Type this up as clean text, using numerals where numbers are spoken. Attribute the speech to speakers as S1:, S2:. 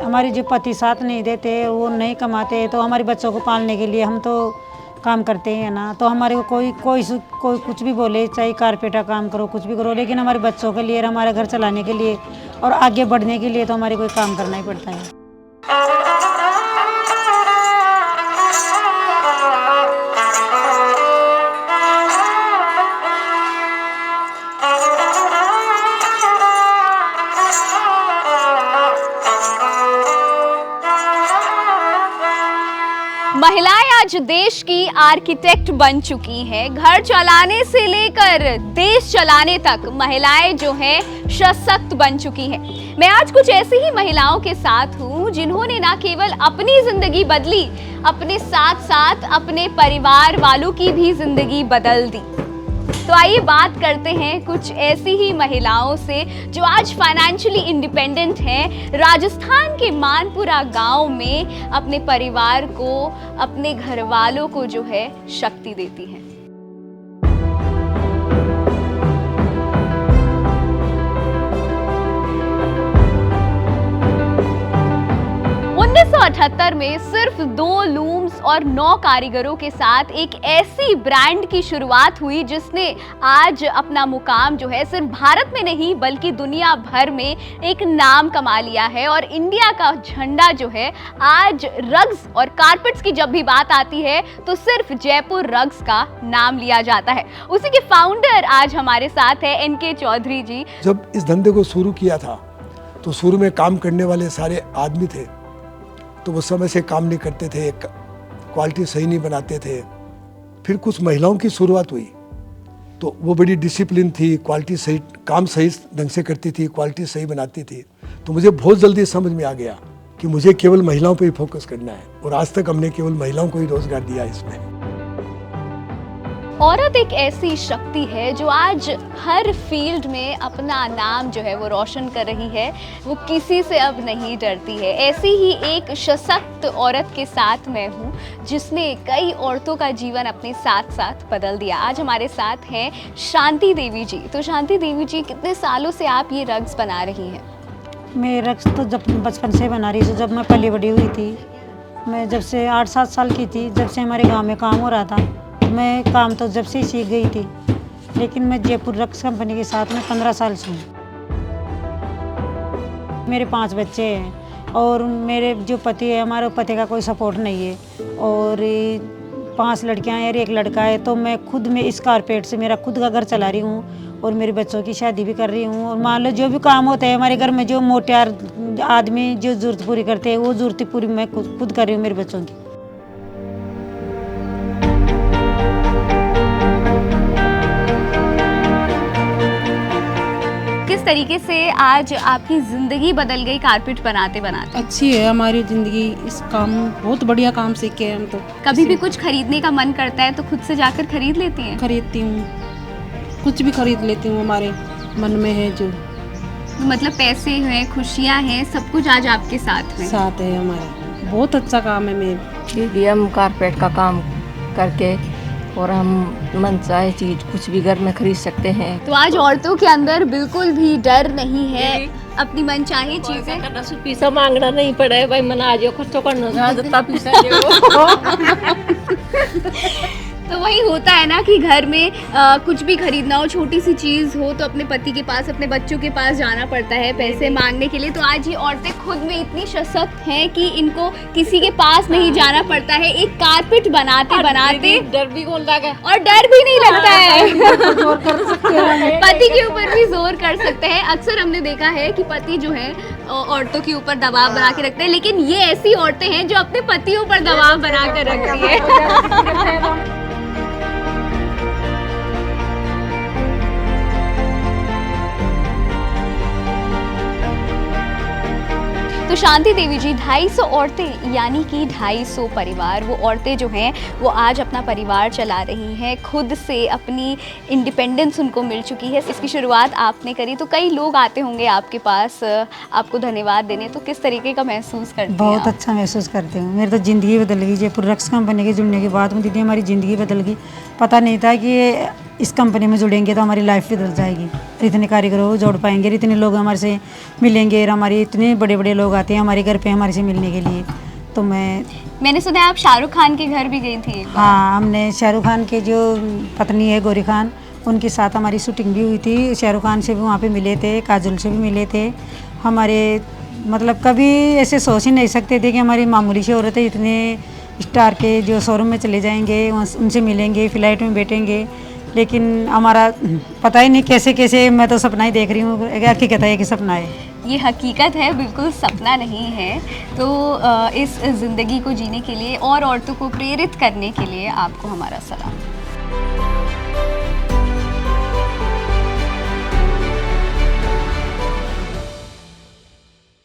S1: हमारे जो पति साथ नहीं देते, वो नहीं कमाते, तो हमारे बच्चों को पालने के लिए हम तो काम करते हैं ना। तो हमारे को कोई कुछ भी बोले, चाहे कारपेंटर का काम करो, कुछ भी करो, लेकिन हमारे बच्चों के लिए, हमारे घर चलाने के लिए और आगे बढ़ने के लिए तो हमारे को काम करना ही पड़ता है।
S2: महिलाएं आज देश की आर्किटेक्ट बन चुकी हैं। घर चलाने से लेकर देश चलाने तक महिलाएं जो हैं सशक्त बन चुकी हैं। मैं आज कुछ ऐसी ही महिलाओं के साथ हूं जिन्होंने ना केवल अपनी जिंदगी बदली, अपने साथ साथ अपने परिवार वालों की भी जिंदगी बदल दी। तो आइए बात करते हैं कुछ ऐसी ही महिलाओं से जो आज फाइनेंशियली इंडिपेंडेंट हैं। राजस्थान के मानपुरा गांव में अपने परिवार को, अपने घर वालों को जो है शक्ति देती हैं। 1978 में सिर्फ 2 लूम्स और 9 कारीगरों के साथ एक ऐसी ब्रांड की शुरुआत हुई जिसने आज अपना मुकाम जो है सिर्फ भारत में नहीं बल्कि दुनिया भर में एक नाम कमा लिया है। और इंडिया का झंडा जो है आज रग्स और कारपेट्स की जब भी बात आती है तो सिर्फ जयपुर रग्स का नाम लिया जाता है। उसी के फाउंडर आज हमारे साथ है एनके चौधरी जी।
S3: जब इस धंधे को शुरू किया था तो शुरू में काम करने वाले सारे आदमी थे, तो वो समय से काम नहीं करते थे, क्वालिटी सही नहीं बनाते थे। फिर कुछ महिलाओं की शुरुआत हुई तो वो बड़ी डिसिप्लिन थी, क्वालिटी सही, काम सही ढंग से करती थी, क्वालिटी सही बनाती थी। तो मुझे बहुत जल्दी समझ में आ गया कि मुझे केवल महिलाओं पे ही फोकस करना है, और आज तक हमने केवल महिलाओं को ही रोजगार दिया इसमें।
S2: औरत एक ऐसी शक्ति है जो आज हर फील्ड में अपना नाम जो है वो रोशन कर रही है। वो किसी से अब नहीं डरती है। ऐसी ही एक सशक्त औरत के साथ मैं हूँ जिसने कई औरतों का जीवन अपने साथ साथ बदल दिया। आज हमारे साथ हैं शांति देवी जी। तो शांति देवी जी, कितने सालों से आप ये रग्स बना रही हैं?
S1: मैं रग्स तो जब बचपन से बना रही थी, जब मैं पली बड़ी हुई थी। मैं जब से 8-7 साल की थी, जब से हमारे गाँव में काम हो रहा था, मैं काम तो जब से ही सीख गई थी। लेकिन मैं जयपुर रग्स कंपनी के साथ में 15 साल से हूँ। मेरे 5 बच्चे हैं और मेरे जो पति है, हमारे पति का कोई सपोर्ट नहीं है, और 5 लड़कियां हैं और 1 लड़का है। तो मैं खुद में इस कारपेट से मेरा खुद का घर चला रही हूँ और मेरे बच्चों की शादी भी कर रही हूँ। और मान लो जो भी काम होता है हमारे घर में, जो मोटियार आदमी जो ज़रूरत पूरी करते हैं, वो ज़रूरत पूरी मैं खुद कर रही हूँ मेरे बच्चों की।
S2: किस तरीके से आज आपकी जिंदगी बदल गई कारपेट बनाते बनाते?
S4: अच्छी है हमारी जिंदगी। इस काम, बहुत बढ़िया काम सीखे हम तो।
S2: कभी भी कुछ खरीदने का मन करता है तो खुद से जाकर खरीद लेती हैं?
S4: खरीदती हूँ, कुछ भी खरीद लेती हूँ, हमारे मन में है जो।
S2: मतलब पैसे हैं, खुशियाँ हैं, सब कुछ आज आपके साथ में
S4: साथ है हमारे। बहुत अच्छा काम है मेरे।
S5: दीदी, हम कारपेट का काम करके और हम मन चाहे चीज कुछ भी घर में खरीद सकते हैं।
S2: तो आज औरतों के अंदर बिल्कुल भी डर नहीं है, अपनी मन चाहे चीजें।
S5: पैसा मांगना नहीं पड़े भाई, मना आ जाओ, खर्चो करना
S2: तो वही होता है ना कि घर में कुछ भी खरीदना हो, छोटी सी चीज़ हो तो अपने पति के पास, अपने बच्चों के पास जाना पड़ता है पैसे मांगने के लिए। तो आज ये औरतें खुद में इतनी सशक्त हैं कि इनको किसी के पास नहीं जाना पड़ता है। एक कारपेट बनाते बनाते
S5: डर भी कौन लगा,
S2: और डर भी नहीं लगता है। पति के ऊपर भी जोर कर सकते हैं। अक्सर हमने देखा है कि पति जो है औरतों के ऊपर दबाव बना के रखते हैं, लेकिन ये ऐसी औरतें हैं जो अपने पतियों पर दबाव बना कर रखती है। तो शांति देवी जी, 250 औरतें यानी कि 250 परिवार, वो औरतें जो हैं वो आज अपना परिवार चला रही हैं, खुद से अपनी इंडिपेंडेंस उनको मिल चुकी है। इसकी शुरुआत आपने करी तो कई लोग आते होंगे आपके पास आपको धन्यवाद देने, तो किस तरीके का महसूस करते हैं?
S1: बहुत अच्छा महसूस करती हूँ। मेरी तो ज़िंदगी बदल गई। जयपुर रग्स कंपनी के जुड़ने के बाद में दीदी हमारी ज़िंदगी बदल गई। पता नहीं था कि इस कंपनी में जुड़ेंगे तो हमारी लाइफ भी बदल जाएगी। इतने कारीगरों को जोड़ पाएंगे, इतने लोग हमारे से मिलेंगे, और हमारी इतने बड़े बड़े लोग आते हैं हमारे घर पे हमारे से मिलने के लिए। तो
S2: मैंने सुना है आप शाहरुख खान के घर भी गई थी एक बार।
S1: हाँ, हमने शाहरुख खान के जो पत्नी है गौरी खान, उनके साथ हमारी शूटिंग भी हुई थी। शाहरुख खान से भी वहाँ पे मिले थे, काजोल से भी मिले थे। हमारे मतलब कभी ऐसे सोच ही नहीं सकते थे कि हमारी मामूली सी औरतें इतने स्टार के जो शोरूम में चले जाएंगे, उनसे मिलेंगे, फ्लाइट में बैठेंगे। लेकिन हमारा पता ही नहीं कैसे कैसे, मैं तो सपना ही देख रही हूँ, हकीकत है कि सपना है।
S2: ये हकीकत है, बिल्कुल सपना नहीं है। तो इस ज़िंदगी को जीने के लिए और औरतों को प्रेरित करने के लिए आपको हमारा सलाम।